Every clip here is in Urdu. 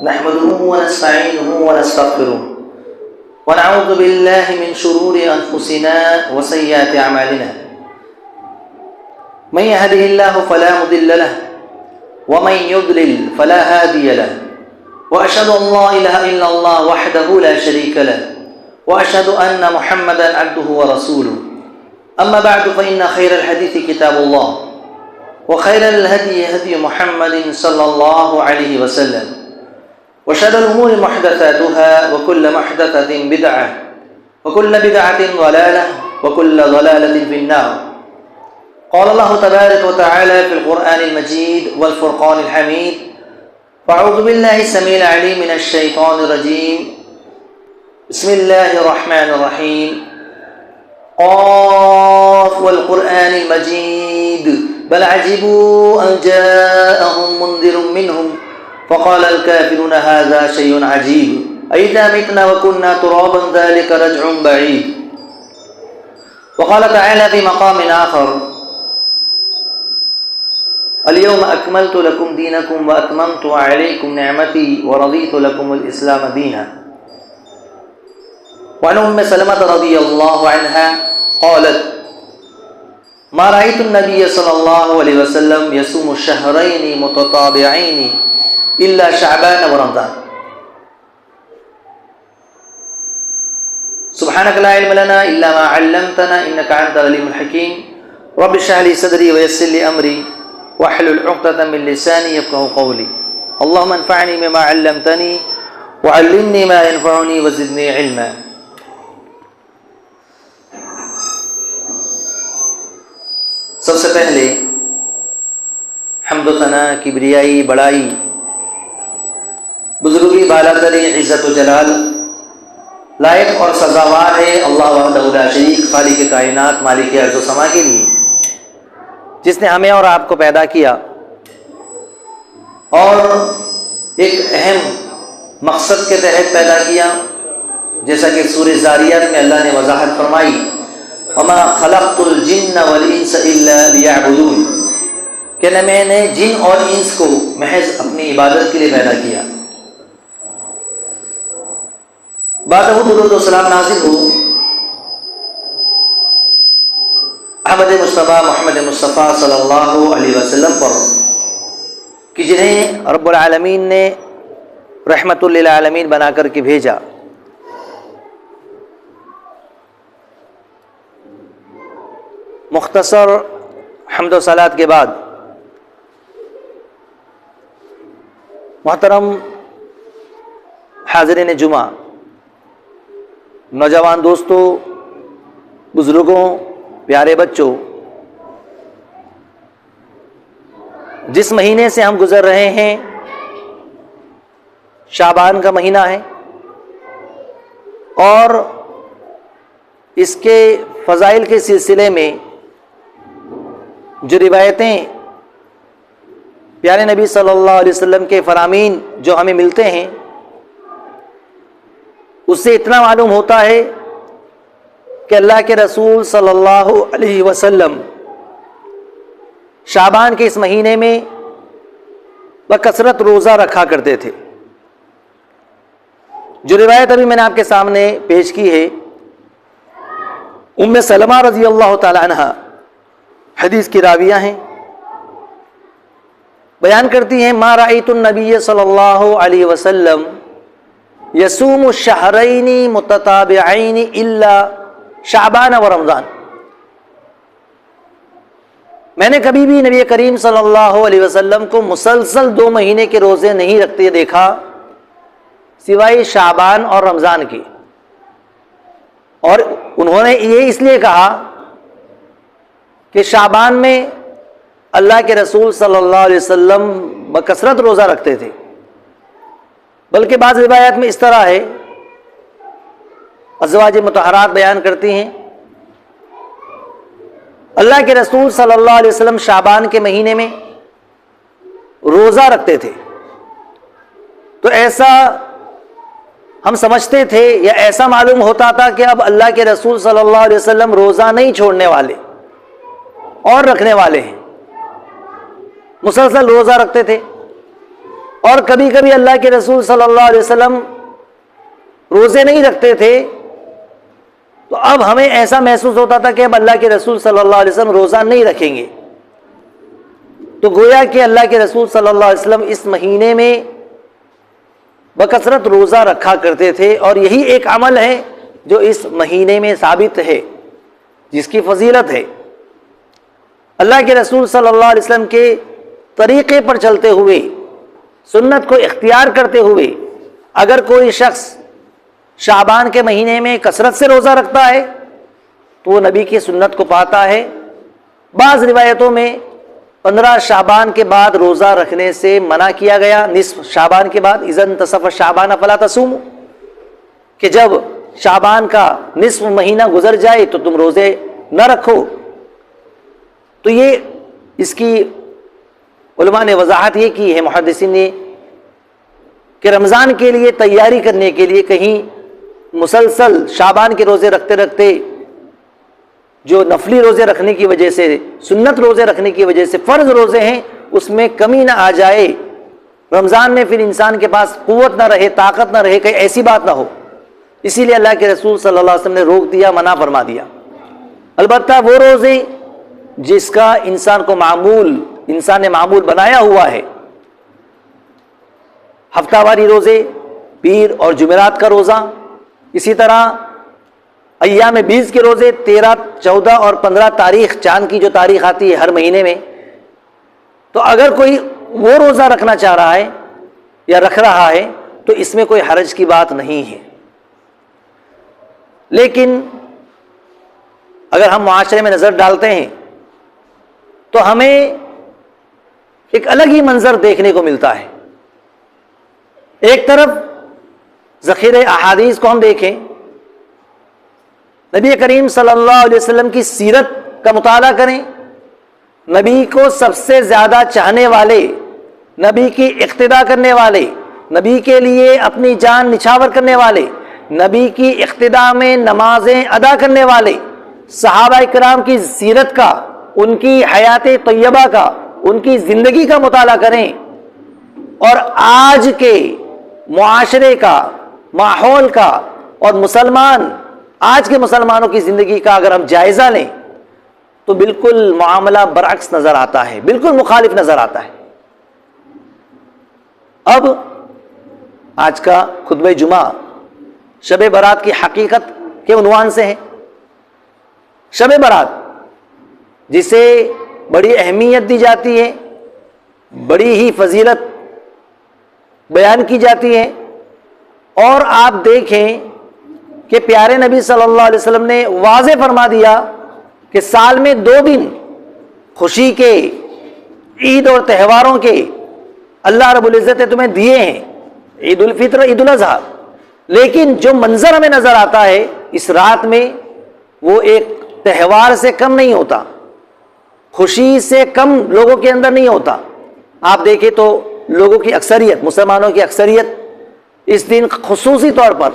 نحمده ونستعينه ونستغفره ونعوذ بالله من شرور أنفسنا وسيئات أعمالنا من يهده الله فلا مضل له ومن يضلل فلا هادي له وأشهد أن لا إله إلا الله وحده لا شريك له وأشهد أن محمدا عبده ورسوله أما بعد فإن خير الحديث كتاب الله وخير الهدي هدي محمد صلى الله عليه وسلم وشر الأمور محدثاتها وكل محدثة بدعة وكل بدعة ضلالة وكل ضلالة في النار. قال الله تبارك وتعالى في القرآن المجيد والفرقان الحميد: أعوذ بالله السميع العليم من الشيطان الرجيم. بسم الله الرحمن الرحيم. قاف والقرآن المجيد بل عجبوا أن جاءهم منذر منهم فقال الكافرون هذا شيء عجيب أئذا متنا وكنا ترابا ذلك رجع بعيد. وقال تعالى في مقام آخر: اليوم أكملت لكم دينكم وأتممت عليكم نعمتي ورضيت لكم الإسلام دينا. وعن أم سلمة رضي الله عنها قالت: ما رأيت النبي صلى الله عليه وسلم يصوم الشهرين متتابعين إلا شعبان ورمضان. سبحانك لا علم لنا إلا ما علمتنا إنك أنت العليم الحكيم. رب اشرح لي صدري ويسر لي أمري واحلل عقدة من لساني يفقهوا قولي. اللهم انفعني بما علمتني وعلمني ما ينفعني وزدني علما. سب سے پہلے حمد و ثنا، کبریائی، بڑائی، بزرگی، بالا ترین عزت و جلال لائق اور سزاوار ہے اللہ وحدہ لا شریک، خالق کائنات، مالک ارض و سما کے لیے، جس نے ہمیں اور آپ کو پیدا کیا اور ایک اہم مقصد کے تحت پیدا کیا، جیسا کہ سورہ زاریات میں اللہ نے وضاحت فرمائی: وما خلقت الجن والانس الا لیعبدون، کہ نہ میں نے جن اور انس کو محض اپنی عبادت کے لیے پیدا کیا. بعد درود و سلام نازل ہو احمد مصطفیٰ محمد مصطفیٰ صلی اللہ علیہ وسلم پر، کہ جنہیں رب العالمین نے رحمت للعالمین بنا کر کے بھیجا. مختصر حمد و صلات کے بعد محترم حاضرین جمعہ، نوجوان دوستوں، بزرگوں، پیارے بچوں، جس مہینے سے ہم گزر رہے ہیں شعبان کا مہینہ ہے، اور اس کے فضائل کے سلسلے میں جو روایتیں پیارے نبی صلی اللہ علیہ وسلم کے فرامین جو ہمیں ملتے ہیں، اس سے اتنا معلوم ہوتا ہے کہ اللہ کے رسول صلی اللہ علیہ وسلم شعبان کے اس مہینے میں بکثرت روزہ رکھا کرتے تھے. جو روایت ابھی میں نے آپ کے سامنے پیش کی ہے، ام سلمہ رضی اللہ تعالی عنہ حدیث کی راویہ ہیں، بیان کرتی ہیں: ما رأیت النبی صلی اللہ علیہ وسلم یصوم الشہرین متتابعین الا شعبان و رمضان. میں نے کبھی بھی نبی کریم صلی اللہ علیہ وسلم کو مسلسل 2 مہینے کے روزے نہیں رکھتے دیکھا سوائے شعبان اور رمضان کے. اور انہوں نے یہ اس لیے کہا کہ شعبان میں اللہ کے رسول صلی اللہ علیہ وسلم بکثرت روزہ رکھتے تھے، بلکہ بعض روایات میں اس طرح ہے، ازواج مطہرات بیان کرتی ہیں اللہ کے رسول صلی اللہ علیہ وسلم شعبان کے مہینے میں روزہ رکھتے تھے. تو ایسا ہم سمجھتے تھے یا ایسا معلوم ہوتا تھا کہ اب اللہ کے رسول صلی اللہ علیہ وسلم روزہ نہیں چھوڑنے والے اور رکھنے والے ہیں، مسلسل روزہ رکھتے تھے. اور کبھی کبھی اللہ کے رسول صلی اللہ علیہ وسلم روزے نہیں رکھتے تھے، تو اب ہمیں ایسا محسوس ہوتا تھا کہ اب اللہ کے رسول صلی اللہ علیہ وسلم روزہ نہیں رکھیں گے، تو گویا کہ اللہ کے رسول صلی اللہ علیہ وسلم اس مہینے میں بکثرت روزہ رکھا کرتے تھے، اور یہی ایک عمل ہے جو اس مہینے میں ثابت ہے، جس کی فضیلت ہے۔ اللہ کے رسول صلی اللہ علیہ وسلم کے طریقے پر چلتے ہوئے، سنت کو اختیار کرتے ہوئے اگر کوئی شخص شعبان کے مہینے میں کثرت سے روزہ رکھتا ہے تو وہ نبی کی سنت کو پاتا ہے۔ بعض روایتوں میں 15 شعبان کے بعد روزہ رکھنے سے منع کیا گیا، نصف شعبان کے بعد، اذا انتصف شعبان فلا تصوموا، کہ جب شعبان کا نصف مہینہ گزر جائے تو تم روزے نہ رکھو۔ تو یہ اس کی علماء نے وضاحت یہ کی ہے، محدثین نے، کہ رمضان کے لیے تیاری کرنے کے لیے کہیں مسلسل شعبان کے روزے رکھتے رکھتے جو نفلی روزے رکھنے کی وجہ سے، سنت روزے رکھنے کی وجہ سے فرض روزے ہیں اس میں کمی نہ آ جائے، رمضان میں پھر انسان کے پاس قوت نہ رہے، طاقت نہ رہے، کہیں ایسی بات نہ ہو، اسی لیے اللہ کے رسول صلی اللہ علیہ وسلم نے روک دیا، منع فرما دیا۔ البتہ وہ روزے جس کا انسان نے معمول بنایا ہوا ہے، ہفتہ واری روزے، پیر اور جمعرات کا روزہ، اسی طرح ایام 20 کے روزے، 13، 14 اور 15 تاریخ، چاند کی جو تاریخ آتی ہے ہر مہینے میں، تو اگر کوئی وہ روزہ رکھنا چاہ رہا ہے یا رکھ رہا ہے تو اس میں کوئی حرج کی بات نہیں ہے۔ لیکن اگر ہم معاشرے میں نظر ڈالتے ہیں تو ہمیں ایک الگ ہی منظر دیکھنے کو ملتا ہے۔ ایک طرف ذخیرہ احادیث کو ہم دیکھیں، نبی کریم صلی اللہ علیہ وسلم کی سیرت کا مطالعہ کریں، نبی کو سب سے زیادہ چاہنے والے، نبی کی اقتداء کرنے والے، نبی کے لیے اپنی جان نچھاور کرنے والے، نبی کی اقتداء میں نمازیں ادا کرنے والے صحابہ کرام کی سیرت کا، ان کی حیات طیبہ کا، ان کی زندگی کا مطالعہ کریں، اور آج کے معاشرے کا، ماحول کا، اور آج کے مسلمانوں کی زندگی کا اگر ہم جائزہ لیں تو بالکل معاملہ برعکس نظر آتا ہے، بالکل مخالف نظر آتا ہے۔ اب آج کا خطبہ جمعہ شب برات کی حقیقت کے عنوان سے ہے۔ شب برات جسے بڑی اہمیت دی جاتی ہے، بڑی ہی فضیلت بیان کی جاتی ہے، اور آپ دیکھیں کہ پیارے نبی صلی اللہ علیہ وسلم نے واضح فرما دیا کہ سال میں 2 دن خوشی کے، عید اور تہواروں کے اللہ رب العزت نے تمہیں دیے ہیں، عید الفطر، عید الاضحیٰ، لیکن جو منظر ہمیں نظر آتا ہے اس رات میں وہ ایک تہوار سے کم نہیں ہوتا، خوشی سے کم لوگوں کے اندر نہیں ہوتا۔ آپ دیکھیں تو لوگوں کی اکثریت، مسلمانوں کی اکثریت اس دن خصوصی طور پر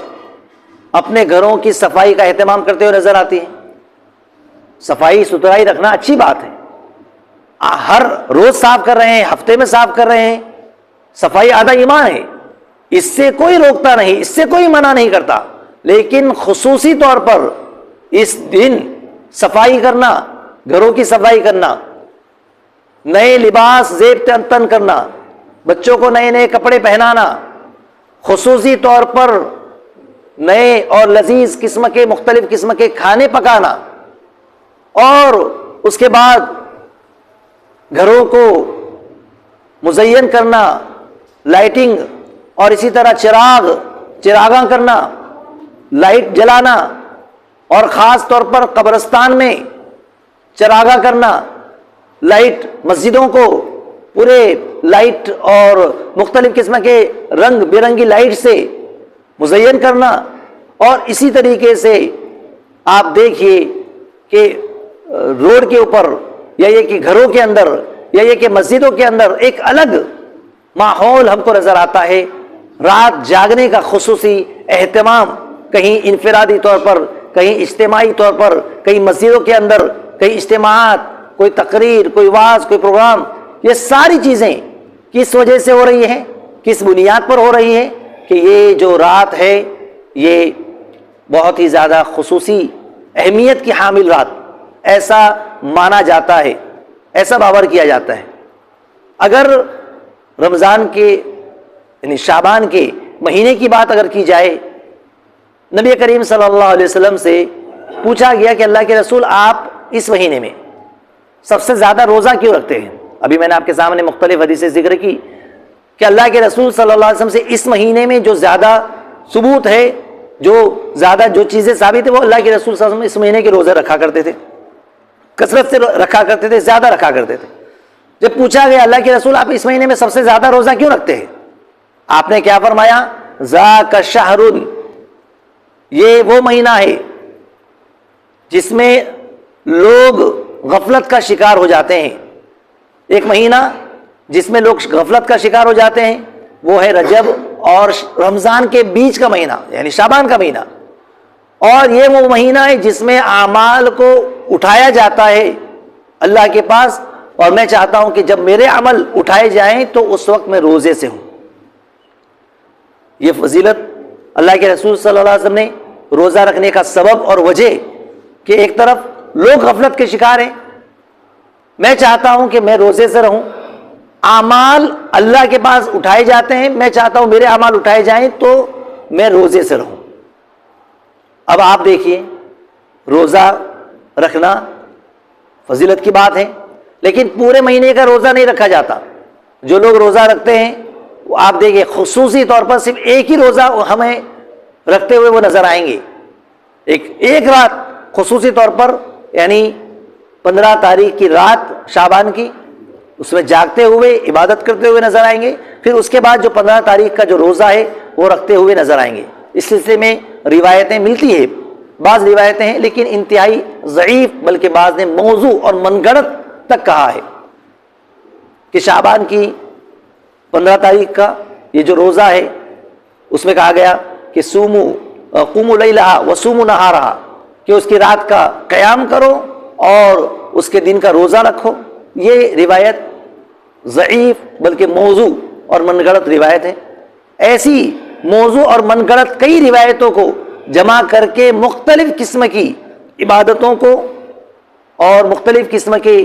اپنے گھروں کی صفائی کا اہتمام کرتے ہوئے نظر آتی ہے۔ صفائی ستھرائی رکھنا اچھی بات ہے، ہر روز صاف کر رہے ہیں، ہفتے میں صاف کر رہے ہیں، صفائی آدھا ایمان ہے، اس سے کوئی روکتا نہیں، اس سے کوئی منع نہیں کرتا، لیکن خصوصی طور پر اس دن صفائی کرنا، گھروں کی صفائی کرنا، نئے لباس زیب تن کرنا، بچوں کو نئے نئے کپڑے پہنانا، خصوصی طور پر نئے اور لذیذ قسم کے، مختلف قسم کے کھانے پکانا، اور اس کے بعد گھروں کو مزین کرنا، لائٹنگ، اور اسی طرح چراغاں کرنا، لائٹ جلانا، اور خاص طور پر قبرستان میں چراغاں کرنا، لائٹ، مسجدوں کو پورے لائٹ اور مختلف قسم کے رنگ برنگی لائٹ سے مزین کرنا، اور اسی طریقے سے آپ دیکھیے کہ روڈ کے اوپر، یا یہ کہ گھروں کے اندر، یا یہ کہ مسجدوں کے اندر ایک الگ ماحول ہم کو نظر آتا ہے۔ رات جاگنے کا خصوصی اہتمام، کہیں انفرادی طور پر، کہیں اجتماعی طور پر، کہیں مسجدوں کے اندر، کہیں اجتماعات، کوئی تقریر، کوئی وعظ، کوئی پروگرام، یہ ساری چیزیں کس وجہ سے ہو رہی ہیں کس بنیاد پر ہو رہی ہے کہ یہ جو رات ہے یہ بہت ہی زیادہ خصوصی اہمیت کی حامل رات، ایسا مانا جاتا ہے، ایسا باور کیا جاتا ہے۔ اگر رمضان کے یعنی شعبان کے مہینے کی بات اگر کی جائے، نبی کریم صلی اللہ علیہ وسلم سے پوچھا گیا کہ اللہ کے رسول آپ اس مہینے میں سب سے زیادہ روزہ کیوں رکھتے ہیں؟ ابھی میں نے آپ کے سامنے مختلف حدیثیں ذکر کی کہ اللہ کے رسول صلی اللہ علیہ وسلم سے اس مہینے میں جو زیادہ ثبوت ہے، جو چیزیں ثابت ہے، وہ اللہ کے رسول صلی اللہ علیہ وسلم اس مہینے کے روزے رکھا کرتے تھے، کثرت سے رکھا کرتے تھے، زیادہ رکھا کرتے تھے۔ جب پوچھا گیا اللہ کے رسول آپ اس مہینے میں سب سے زیادہ روزہ کیوں رکھتے ہیں، آپ نے کیا فرمایا؟ ذاک شہر، یہ وہ مہینہ ہے جس میں لوگ غفلت کا شکار ہو جاتے ہیں۔ ایک مہینہ جس میں لوگ غفلت کا شکار ہو جاتے ہیں وہ ہے رجب اور رمضان کے بیچ کا مہینہ یعنی شعبان کا مہینہ، اور یہ وہ مہینہ ہے جس میں اعمال کو اٹھایا جاتا ہے اللہ کے پاس، اور میں چاہتا ہوں کہ جب میرے عمل اٹھائے جائیں تو اس وقت میں روزے سے ہوں۔ یہ فضیلت اللہ کے رسول صلی اللہ علیہ وسلم نے روزہ رکھنے کا سبب اور وجہ کہ ایک طرف لوگ غفلت کے شکار ہیں، میں چاہتا ہوں کہ میں روزے سے رہوں، اعمال اللہ کے پاس اٹھائے جاتے ہیں، میں چاہتا ہوں میرے اعمال اٹھائے جائیں تو میں روزے سے رہوں۔ اب آپ دیکھیے روزہ رکھنا فضیلت کی بات ہے، لیکن پورے مہینے کا روزہ نہیں رکھا جاتا۔ جو لوگ روزہ رکھتے ہیں وہ آپ دیکھیے خصوصی طور پر صرف ایک ہی روزہ ہمیں رکھتے ہوئے وہ نظر آئیں گے، ایک رات خصوصی طور پر یعنی 15 تاریخ کی رات شعبان کی، اس میں جاگتے ہوئے عبادت کرتے ہوئے نظر آئیں گے، پھر اس کے بعد جو 15 تاریخ کا جو روزہ ہے وہ رکھتے ہوئے نظر آئیں گے۔ اس سلسلے میں روایتیں ملتی ہیں، بعض روایتیں ہیں لیکن انتہائی ضعیف، بلکہ بعض نے موضوع اور من گھڑت تک کہا ہے کہ شعبان کی 15 تاریخ کا یہ جو روزہ ہے اس میں کہا گیا کہ قوموا لیلہا وصوموا نہارہا، کہ اس کی رات کا قیام کرو اور اس کے دن کا روزہ رکھو۔ یہ روایت ضعیف بلکہ موضوع اور من گھڑت روایت ہے۔ ایسی موضوع اور من گھڑت کئی روایتوں کو جمع کر کے مختلف قسم کی عبادتوں کو اور مختلف قسم کے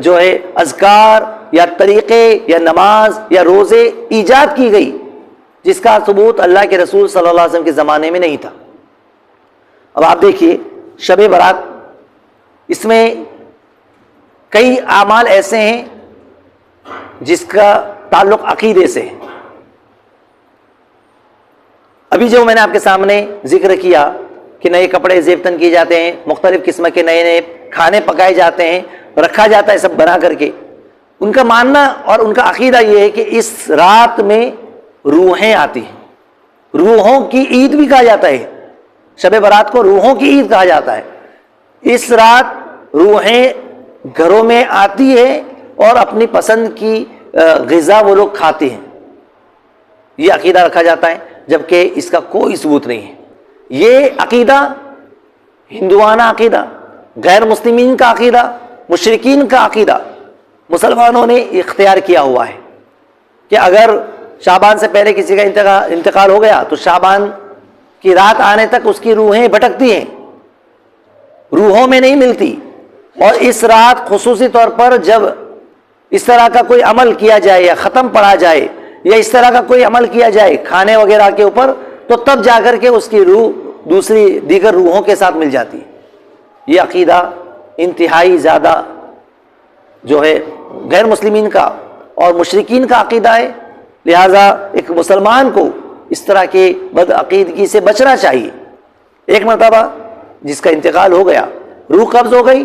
جو ہے اذکار یا طریقے یا نماز یا روزے ایجاد کی گئی، جس کا ثبوت اللہ کے رسول صلی اللہ علیہ وسلم کے زمانے میں نہیں تھا۔ اب آپ دیکھیے شب برات، اس میں کئی اعمال ایسے ہیں جس کا تعلق عقیدے سے ہے۔ ابھی جو میں نے آپ کے سامنے ذکر کیا کہ نئے کپڑے زیبتن کیے جاتے ہیں، مختلف قسم کے نئے نئے کھانے پکائے جاتے ہیں، رکھا جاتا ہے سب بنا کر کے، ان کا ماننا اور ان کا عقیدہ یہ ہے کہ اس رات میں روحیں آتی ہیں، روحوں کی عید بھی کہا جاتا ہے، شب برات کو روحوں کی عید کہا جاتا ہے۔ اس رات روحیں گھروں میں آتی ہے اور اپنی پسند کی غذا وہ لوگ کھاتے ہیں، یہ عقیدہ رکھا جاتا ہے، جبکہ اس کا کوئی ثبوت نہیں ہے۔ یہ عقیدہ ہندوانہ عقیدہ، غیر مسلمین کا عقیدہ، مشرکین کا عقیدہ مسلمانوں نے اختیار کیا ہوا ہے کہ اگر شعبان سے پہلے کسی کا انتقال ہو گیا تو شعبان کی رات آنے تک اس کی روحیں بھٹکتی ہیں، روحوں میں نہیں ملتی، اور اس رات خصوصی طور پر جب اس طرح کا کوئی عمل کیا جائے یا ختم پڑھا جائے یا اس طرح کا کوئی عمل کیا جائے کھانے وغیرہ کے اوپر، تو تب جا کر کے اس کی روح دیگر روحوں کے ساتھ مل جاتی ہے۔ یہ عقیدہ انتہائی زیادہ جو ہے غیر مسلمین کا اور مشرکین کا عقیدہ ہے، لہذا ایک مسلمان کو اس طرح کے بد عقیدگی سے بچنا چاہیے۔ ایک مرتبہ جس کا انتقال ہو گیا، روح قبض ہو گئی،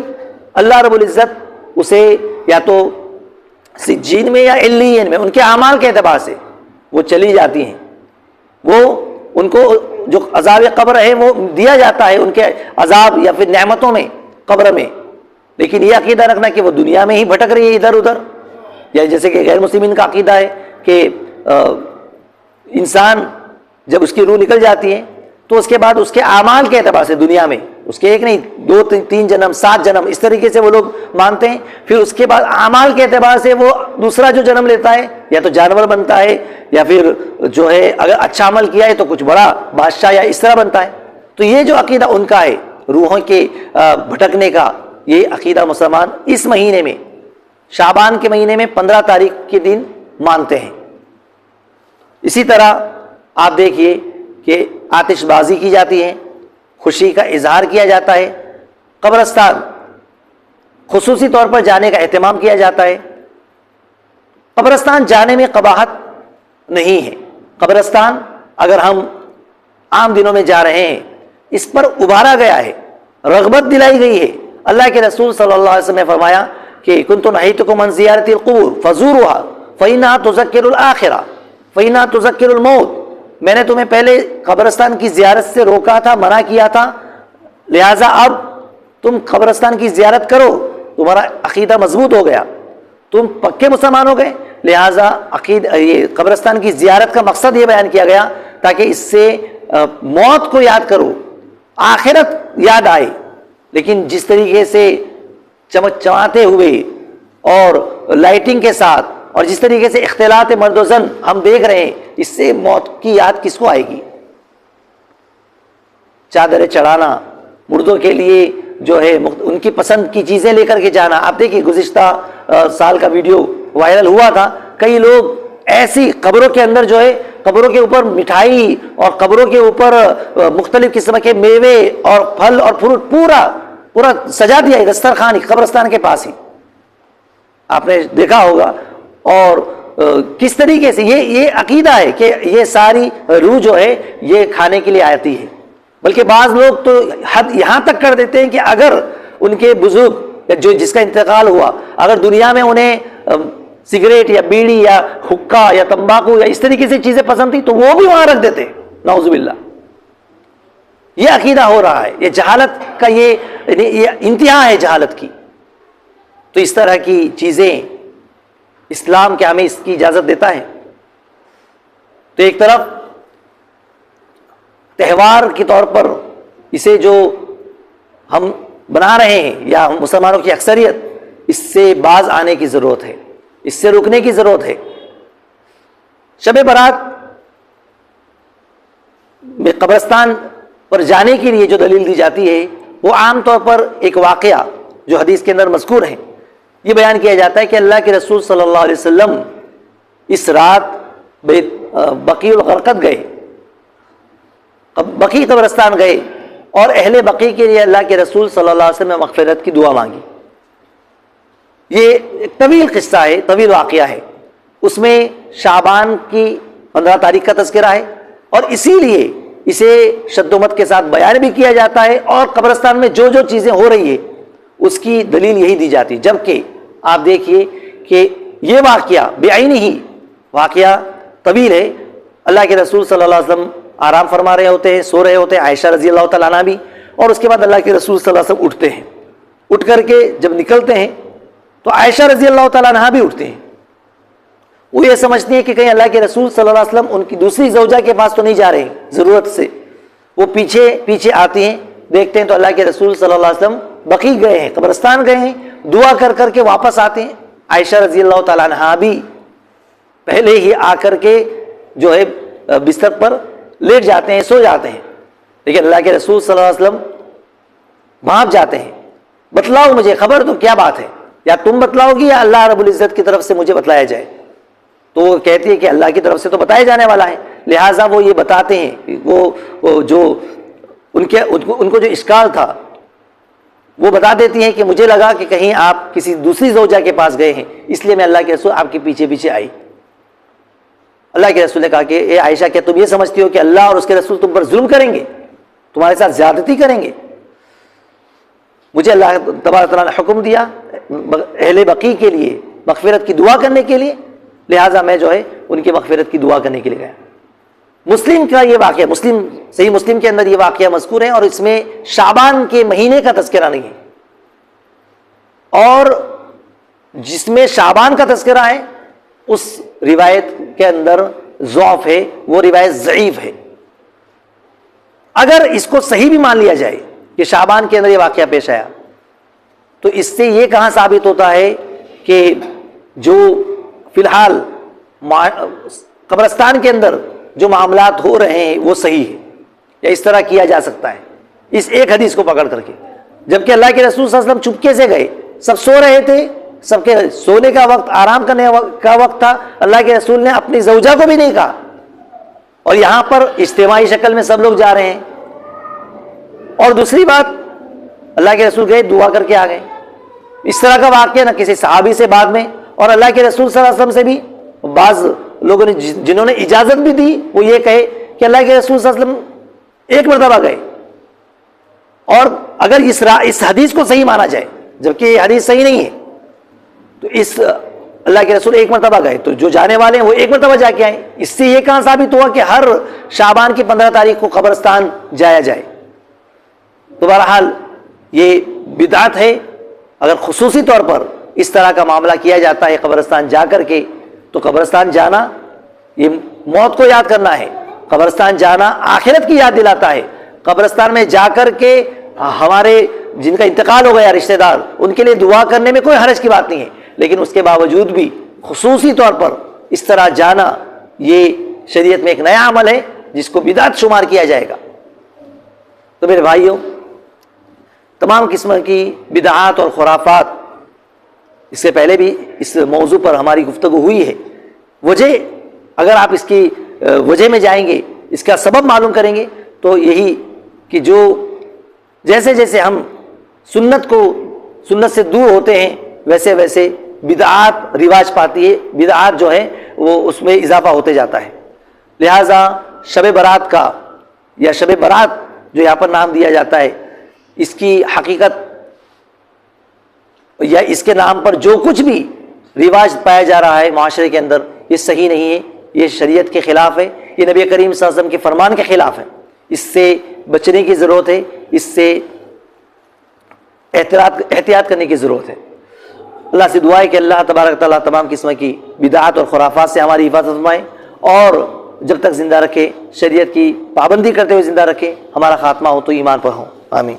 اللہ رب العزت اسے یا تو سجین میں یا علیین میں ان کے اعمال کے اعتبار سے وہ چلی جاتی ہیں، وہ ان کو جو عذاب قبر ہے وہ دیا جاتا ہے، ان کے عذاب یا پھر نعمتوں میں قبر میں، لیکن یہ عقیدہ رکھنا کہ وہ دنیا میں ہی بھٹک رہی ہے ادھر ادھر، یا جیسے کہ غیر مسلمین کا عقیدہ ہے کہ انسان جب اس کی روح نکل جاتی ہے تو اس کے بعد اس کے اعمال کے اعتبار سے دنیا میں اس کے ایک نہیں 2 3 جنم 7 جنم اس طریقے سے وہ لوگ مانتے ہیں. پھر اس کے بعد اعمال کے اعتبار سے وہ دوسرا جو جنم لیتا ہے یا تو جانور بنتا ہے یا پھر جو ہے اگر اچھا عمل کیا ہے تو کچھ بڑا بادشاہ یا اس طرح بنتا ہے. تو یہ جو عقیدہ ان کا ہے روحوں کے بھٹکنے کا، یہ عقیدہ مسلمان اس مہینے میں شعبان کے مہینے میں 15 تاریخ کے دن مانتے ہیں. اسی طرح آپ دیکھیے کہ آتش بازی کی جاتی ہے، خوشی کا اظہار کیا جاتا ہے، قبرستان خصوصی طور پر جانے کا اہتمام کیا جاتا ہے. قبرستان جانے میں قباحت نہیں ہے. قبرستان اگر ہم عام دنوں میں جا رہے ہیں، اس پر ابھارا گیا ہے، رغبت دلائی گئی ہے. اللہ کے رسول صلی اللہ علیہ وسلم نے فرمایا کہ کنت نہیتکم عن زیارت القبور فزوروها فإنها تذکر الآخرہ فإنها تذکر الموت. میں نے تمہیں پہلے قبرستان کی زیارت سے روکا تھا، منع کیا تھا، لہٰذا اب تم قبرستان کی زیارت کرو، تمہارا عقیدہ مضبوط ہو گیا، تم پکے مسلمان ہو گئے. لہٰذا یہ قبرستان کی زیارت کا مقصد یہ بیان کیا گیا تاکہ اس سے موت کو یاد کرو، آخرت یاد آئے. لیکن جس طریقے سے چمچماتے ہوئے اور لائٹنگ کے ساتھ اور جس طریقے سے اختلاط مرد و زن ہم دیکھ رہے ہیں، اس سے موت کی یاد کس کو آئے گی؟ چادریں چڑھانا، مردوں کے لیے جو ہے ان کی پسند کی چیزیں لے کر کے جانا. آپ دیکھیے گزشتہ سال کا ویڈیو وائرل ہوا تھا، کئی لوگ ایسی قبروں کے اندر جو ہے قبروں کے اوپر مٹھائی اور قبروں کے اوپر مختلف قسم کے میوے اور پھل اور فروٹ پورا سجا دیا ہے دسترخوان قبرستان کے پاس ہی. آپ نے دیکھا ہوگا. اور کس طریقے سے یہ عقیدہ ہے کہ یہ ساری روح جو ہے یہ کھانے کے لیے آتی ہے. بلکہ بعض لوگ تو حد یہاں تک کر دیتے ہیں کہ اگر ان کے بزرگ جس کا انتقال ہوا اگر دنیا میں انہیں سگریٹ یا بیڑی یا حکا یا تمباکو یا اس طریقے سے چیزیں پسند تھی تو وہ بھی وہاں رکھ دیتے. نعوذ باللہ. یہ عقیدہ ہو رہا ہے. یہ جہالت کا یہ انتہا ہے جہالت کی. تو اس طرح کی چیزیں اسلام کیا ہمیں اس کی اجازت دیتا ہے؟ تو ایک طرف تہوار کے طور پر اسے جو ہم بنا رہے ہیں یا مسلمانوں کی اکثریت، اس سے باز آنے کی ضرورت ہے، اس سے رکنے کی ضرورت ہے. شب برات میں قبرستان پر جانے کے لیے جو دلیل دی جاتی ہے وہ عام طور پر ایک واقعہ جو حدیث کے اندر مذکور ہے، یہ بیان کیا جاتا ہے کہ اللہ کے رسول صلی اللہ علیہ وسلم اس رات بقیع الغرقد گئے، بقیع قبرستان گئے اور اہل بقیع کے لیے اللہ کے رسول صلی اللہ علیہ وسلم نے مغفرت کی دعا مانگی. یہ ایک طویل قصہ ہے، طویل واقعہ ہے. اس میں شعبان کی 15 تاریخ کا تذکرہ ہے اور اسی لیے اسے شد و مت کے ساتھ بیان بھی کیا جاتا ہے اور قبرستان میں جو جو چیزیں ہو رہی ہے اس کی دلیل یہی دی جاتی ہے. جبکہ آپ دیکھیے کہ یہ واقعہ بعینہ ہی واقعہ طویل ہے. اللہ کے رسول صلی اللہ علیہ وسلم آرام فرما رہے ہوتے ہیں، سو رہے ہوتے ہیں، عائشہ رضی اللہ تعالیٰ عنہ بھی، اور اس کے بعد اللہ کے رسول صلی اللہ علیہ وسلم اٹھتے ہیں. اٹھ کر کے جب نکلتے ہیں تو عائشہ رضی اللہ تعالیٰ عنہ بھی اٹھتے ہیں. وہ یہ سمجھتی ہیں کہ کہیں اللہ کے رسول صلی اللہ علیہ وسلم ان کی دوسری زوجہ کے پاس تو نہیں جا رہے ہیں ضرورت سے. وہ پیچھے آتی ہیں، دیکھتے ہیں تو اللہ کے رسول صلی اللہ علیہ وسلم بقیع گئے ہیں، قبرستان گئے ہیں، دعا کر کر کے واپس آتے ہیں. عائشہ رضی اللہ تعالیٰ عنہ بھی پہلے ہی آ کر کے جو ہے بستر پر لیٹ جاتے ہیں، سو جاتے ہیں. لیکن اللہ کے رسول صلی اللہ علیہ وسلم بھانپ جاتے ہیں، بتلاؤ مجھے خبر تو کیا بات ہے، یا تم بتلاؤ گی یا اللہ رب العزت کی طرف سے مجھے بتلایا جائے. تو وہ کہتی ہے کہ اللہ کی طرف سے تو بتایا جانے والا ہے. لہٰذا وہ یہ بتاتے ہیں، وہ جو ان کو جو اشکال تھا وہ بتا دیتی ہیں کہ مجھے لگا کہ کہیں آپ کسی دوسری زوجہ کے پاس گئے ہیں، اس لیے میں اللہ کے رسول آپ کے پیچھے آئی. اللہ کے رسول نے کہا کہ اے عائشہ، کیا تم یہ سمجھتی ہو کہ اللہ اور اس کے رسول تم پر ظلم کریں گے، تمہارے ساتھ زیادتی کریں گے؟ مجھے اللہ تبارک تعالیٰ نے حکم دیا اہل بقیع کے لیے مغفرت کی دعا کرنے کے لیے، لہٰذا میں جو ہے ان کی مغفرت کی دعا کرنے کے لیے گیا. مسلم کا یہ واقعہ، صحیح مسلم کے اندر یہ واقعہ مذکور ہے اور اس میں شعبان کے مہینے کا تذکرہ نہیں ہے. اور جس میں شعبان کا تذکرہ ہے اس روایت کے اندر ضعف ہے، وہ روایت ضعیف ہے. اگر اس کو صحیح بھی مان لیا جائے کہ شعبان کے اندر یہ واقعہ پیش آیا، تو اس سے یہ کہاں ثابت ہوتا ہے کہ جو فی الحال قبرستان کے اندر جو معاملات ہو رہے ہیں وہ صحیح ہے یا اس طرح کیا جا سکتا ہے اس ایک حدیث کو پکڑ کر کے؟ جبکہ اللہ کے رسول صلی اللہ علیہ وسلم چپکے سے گئے، سب سو رہے تھے، سب کے سونے کا وقت، آرام کرنے کا وقت تھا، اللہ کے رسول نے اپنی زوجہ کو بھی نہیں کہا، اور یہاں پر اجتماعی شکل میں سب لوگ جا رہے ہیں۔ اور دوسری بات، اللہ کے رسول گئے، دعا کر کے آ گئے۔ اس طرح کا واقعہ نہ کسی صحابی سے بعد میں اور اللہ کے رسول صلی اللہ علیہ وسلم سے بھی بعض لوگوں نے جنہوں نے اجازت بھی دی وہ یہ کہے کہ اللہ کے رسول صلی اللہ علیہ وسلم ایک مرتبہ گئے، اور اگر اس حدیث کو صحیح مانا جائے، جبکہ یہ حدیث صحیح نہیں ہے، تو اس اللہ کے رسول ایک مرتبہ گئے تو جو جانے والے ہیں وہ ایک مرتبہ جا کے آئے۔ اس سے یہ کہاں ثابت ہوا کہ ہر شعبان کی 15 تاریخ کو قبرستان جایا جائے؟ تو بہرحال یہ بدعت ہے۔ اگر خصوصی طور پر اس طرح کا معاملہ کیا جاتا ہے قبرستان جا کر کے، تو قبرستان جانا یہ موت کو یاد کرنا ہے، قبرستان جانا آخرت کی یاد دلاتا ہے۔ قبرستان میں جا کر کے ہمارے جن کا انتقال ہو گیا رشتہ دار، ان کے لیے دعا کرنے میں کوئی حرج کی بات نہیں ہے، لیکن اس کے باوجود بھی خصوصی طور پر اس طرح جانا یہ شریعت میں ایک نیا عمل ہے جس کو بدعت شمار کیا جائے گا۔ تو میرے بھائیوں، تمام قسم کی بدعات اور خرافات، اس سے پہلے بھی اس موضوع پر ہماری گفتگو ہوئی ہے۔ وجہ، اگر آپ اس کی وجہ میں جائیں گے، اس کا سبب معلوم کریں گے، تو یہی کہ جو جیسے جیسے ہم سنت سے دور ہوتے ہیں ویسے ویسے بدعات رواج پاتی ہے، بدعات جو ہے وہ اس میں اضافہ ہوتے جاتا ہے۔ لہٰذا شب برات کا یا شب برات جو یہاں پر نام دیا جاتا ہے، اس کی حقیقت یا اس کے نام پر جو کچھ بھی رواج پایا جا رہا ہے معاشرے کے اندر، یہ صحیح نہیں ہے، یہ شریعت کے خلاف ہے، یہ نبی کریم صلی اللہ علیہ وسلم کے فرمان کے خلاف ہے۔ اس سے بچنے کی ضرورت ہے، اس سے احتیاط کرنے کی ضرورت ہے۔ اللہ سے دعا ہے کہ اللہ تبارک تعالیٰ تمام قسم کی بدعات اور خرافات سے ہماری حفاظت فرمائے، اور جب تک زندہ رکھے، شریعت کی پابندی کرتے ہوئے زندہ رکھے، ہمارا خاتمہ ہو تو ایمان پر ہو، آمین۔